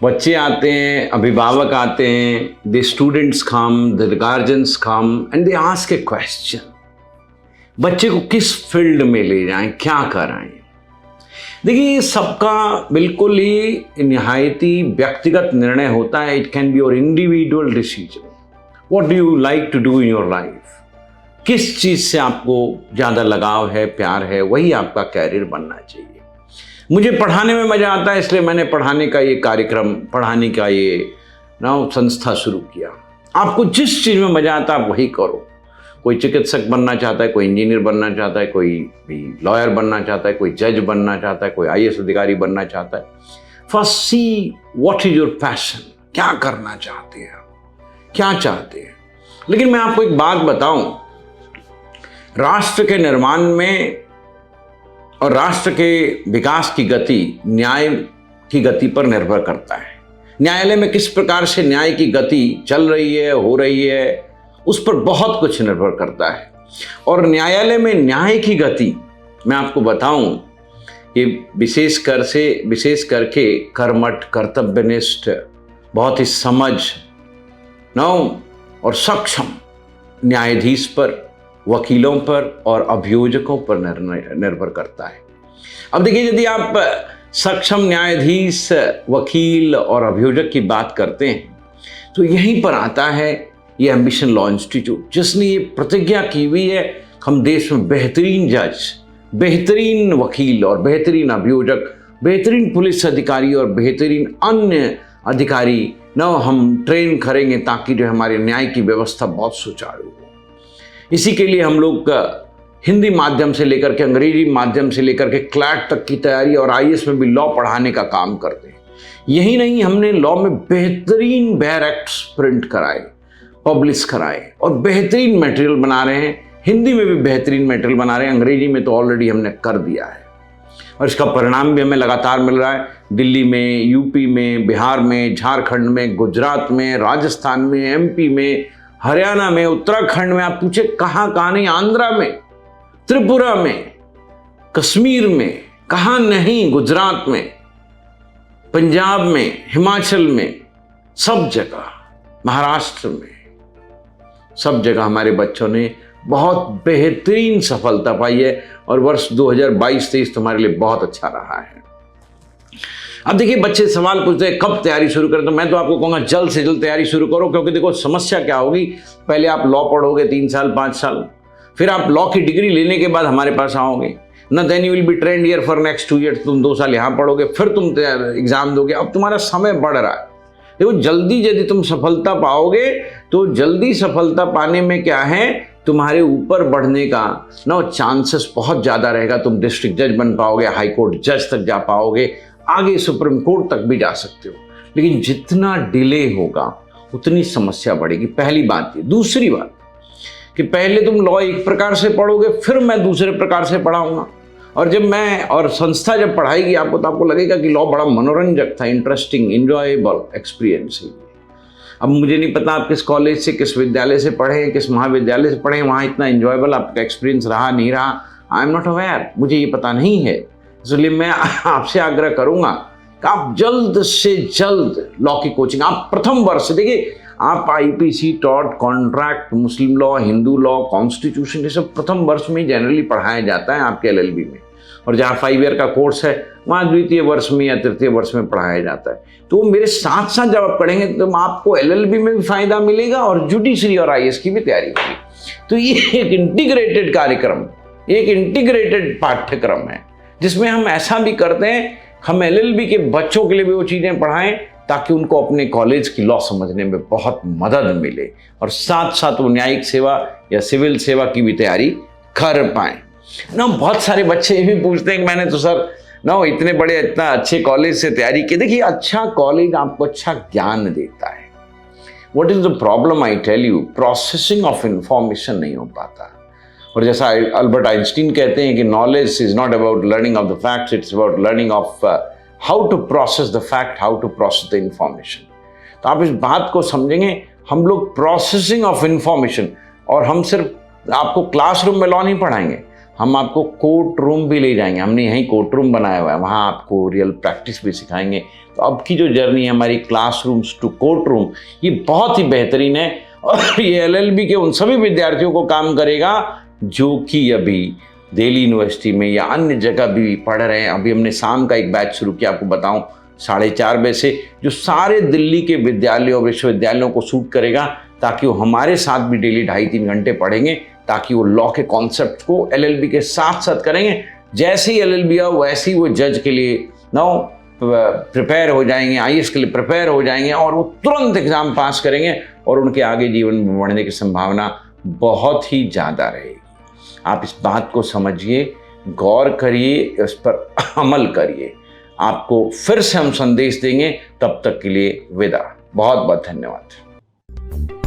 बच्चे आते हैं, अभिभावक आते हैं, the students come, the guardians come and they ask A question, बच्चे को किस फील्ड में ले जाएं, क्या कराएं। देखिए, सबका बिल्कुल ही निहायती व्यक्तिगत निर्णय होता है। It can be your individual decision. What do you like to do in your life, किस चीज से आपको ज्यादा लगाव है, प्यार है, वही आपका कैरियर बनना चाहिए। मुझे पढ़ाने में मजा आता है, इसलिए मैंने पढ़ाने का ये कार्यक्रम, पढ़ाने का ये संस्था शुरू किया। आपको जिस चीज में मजा आता है आप वही करो। कोई चिकित्सक बनना चाहता है, कोई इंजीनियर बनना चाहता है, कोई लॉयर बनना चाहता है, कोई जज बनना चाहता है, कोई आईएएस अधिकारी बनना चाहता है। First see what is your passion, क्या करना चाहते हैं आप, क्या चाहते हैं। लेकिन मैं आपको एक बात बताऊं, राष्ट्र के निर्माण में और राष्ट्र के विकास की गति न्याय की गति पर निर्भर करता है। न्यायालय में किस प्रकार से न्याय की गति चल रही है, हो रही है, उस पर बहुत कुछ निर्भर करता है। और न्यायालय में न्याय की गति, मैं आपको बताऊं, ये विशेष करके कर्मठ, कर्तव्यनिष्ठ, बहुत ही समझ और सक्षम न्यायाधीश पर, वकीलों पर और अभियोजकों पर निर्भर करता है। अब देखिए, यदि आप सक्षम न्यायाधीश, वकील और अभियोजक की बात करते हैं तो यहीं पर आता है ये एम्बिशन लॉ इंस्टीट्यूट, जिसने ये प्रतिज्ञा की हुई है हम देश में बेहतरीन जज, बेहतरीन वकील और बेहतरीन अभियोजक, बेहतरीन पुलिस अधिकारी और बेहतरीन अन्य अधिकारी हम ट्रेन करेंगे, ताकि जो हमारे न्याय की व्यवस्था बहुत सुचारू हो। इसी के लिए हम लोग हिंदी माध्यम से लेकर के अंग्रेजी माध्यम से लेकर के क्लैट तक की तैयारी और आईएएस में भी लॉ पढ़ाने का काम करते हैं। यही नहीं, हमने लॉ में बेहतरीन बेयर एक्ट्स प्रिंट कराए, पब्लिश कराए और बेहतरीन मटेरियल बना रहे हैं। हिंदी में भी बेहतरीन मटेरियल बना रहे हैं, अंग्रेजी में तो ऑलरेडी हमने कर दिया है और इसका परिणाम भी हमें लगातार मिल रहा है। दिल्ली में, यूपी में, बिहार में, झारखंड में, गुजरात में, राजस्थान में, एमपी में, हरियाणा में, उत्तराखंड में, आप पूछे कहाँ नहीं, आंध्रा में, त्रिपुरा में, कश्मीर में, कहाँ नहीं, गुजरात में, पंजाब में, हिमाचल में, सब जगह, महाराष्ट्र में, सब जगह हमारे बच्चों ने बहुत बेहतरीन सफलता पाई है और वर्ष 2022-23 तुम्हारे लिए बहुत अच्छा रहा है। अब देखिए, बच्चे सवाल पूछते हैं कब तैयारी शुरू करें, तो मैं तो आपको कहूँगा जल्द से जल्द तैयारी शुरू करो। क्योंकि देखो, समस्या क्या होगी, पहले आप लॉ पढ़ोगे 3 साल 5 साल, फिर आप लॉ की डिग्री लेने के बाद हमारे पास आओगे ना, then you will be trained here for next 2 years। तुम 2 साल यहाँ पढ़ोगे, फिर तुम एग्जाम दोगे। अब तुम्हारा समय बढ़ रहा है। देखो, जल्दी यदि तुम सफलता पाओगे तो जल्दी सफलता पाने में क्या है, तुम्हारे ऊपर बढ़ने का चांसेस बहुत ज़्यादा रहेगा। तुम डिस्ट्रिक्ट जज बन पाओगे, हाई कोर्ट जज तक जा पाओगे, आगे सुप्रीम कोर्ट तक भी जा सकते हो। लेकिन जितना डिले होगा उतनी समस्या बढ़ेगी, पहली बात ये। दूसरी बात कि पहले तुम लॉ एक प्रकार से पढ़ोगे, फिर मैं दूसरे प्रकार से पढ़ाऊंगा। और जब मैं और संस्था जब पढ़ाएगी आपको, तो आपको लगेगा कि लॉ बड़ा मनोरंजक था, इंटरेस्टिंग, इंजॉयबल एक्सपीरियंस है। अब मुझे नहीं पता आप किस कॉलेज से, किस विद्यालय से पढ़े, किस महाविद्यालय से पढ़े, वहाँ इतना इंजॉयबल आपका एक्सपीरियंस रहा नहीं रहा, आई एम नॉट अवेयर, मुझे ये पता नहीं है। इसलिए मैं आपसे आग्रह करूंगा कि आप जल्द से जल्द लॉ की कोचिंग, आप प्रथम वर्ष से, देखिए आप आईपीसी, टॉर्ट, कॉन्ट्रैक्ट, मुस्लिम लॉ, हिंदू लॉ, कॉन्स्टिट्यूशन, ये सब प्रथम वर्ष में जनरली पढ़ाया जाता है आपके एलएलबी में। और जहाँ 5 year का कोर्स है वहाँ द्वितीय वर्ष में या तृतीय वर्ष में पढ़ाया जाता है। तो मेरे साथ साथ जब आप पढ़ेंगे तो आपको एलएलबी में भी फायदा मिलेगा और जुडिशरी और आईएएस की भी तैयारी होगी। तो ये एक इंटीग्रेटेड कार्यक्रम, एक इंटीग्रेटेड पाठ्यक्रम है, जिसमें हम ऐसा भी करते हैं, हम एलएलबी के बच्चों के लिए भी वो चीज़ें पढ़ाएं ताकि उनको अपने कॉलेज की लॉ समझने में बहुत मदद मिले और साथ साथ वो न्यायिक सेवा या सिविल सेवा की भी तैयारी कर पाएं। बहुत सारे बच्चे ये भी पूछते हैं कि मैंने तो सर इतने बड़े, इतना अच्छे कॉलेज से तैयारी की। देखिए, अच्छा कॉलेज आपको अच्छा ज्ञान देता है। What is the problem, I tell you, processing of information नहीं हो पाता। और जैसा अल्बर्ट आइंस्टीन कहते हैं कि knowledge is not about learning of the facts, it's about learning of how to process the fact, how to process the information. तो आप इस बात को समझेंगे, हम लोग प्रोसेसिंग ऑफ इंफॉर्मेशन, और हम सिर्फ आपको क्लासरूम में लॉ नहीं पढ़ाएंगे, हम आपको कोर्ट रूम भी ले जाएंगे, हमने यहीं कोर्ट रूम बनाया हुआ है, वहाँ आपको रियल प्रैक्टिस भी सिखाएंगे। तो अब की जो जर्नी है हमारी क्लासरूम्स टू कोर्ट रूम, ये बहुत ही बेहतरीन है और ये एलएलबी के उन सभी विद्यार्थियों को काम करेगा जो कि अभी दिल्ली यूनिवर्सिटी में या अन्य जगह भी पढ़ रहे हैं। अभी हमने शाम का एक बैच शुरू किया, आपको बताऊं 4:30 बजे से, जो सारे दिल्ली के विद्यालयों और विश्वविद्यालयों को सूट करेगा, ताकि वो हमारे साथ भी डेली 2.5-3 घंटे पढ़ेंगे, ताकि वो लॉ के कॉन्सेप्ट को एलएलबी के साथ साथ करेंगे। जैसे ही एलएलबी आओ वैसे ही वो जज के लिए प्रिपेयर हो जाएंगे, आईएएस के लिए प्रिपेयर हो जाएंगे और वो तुरंत एग्जाम पास करेंगे और उनके आगे जीवन में बढ़ने की संभावना बहुत ही ज़्यादा रहेगी। आप इस बात को समझिए, गौर करिए, इस पर अमल करिए। आपको फिर से हम संदेश देंगे, तब तक के लिए विदा। बहुत बहुत धन्यवाद।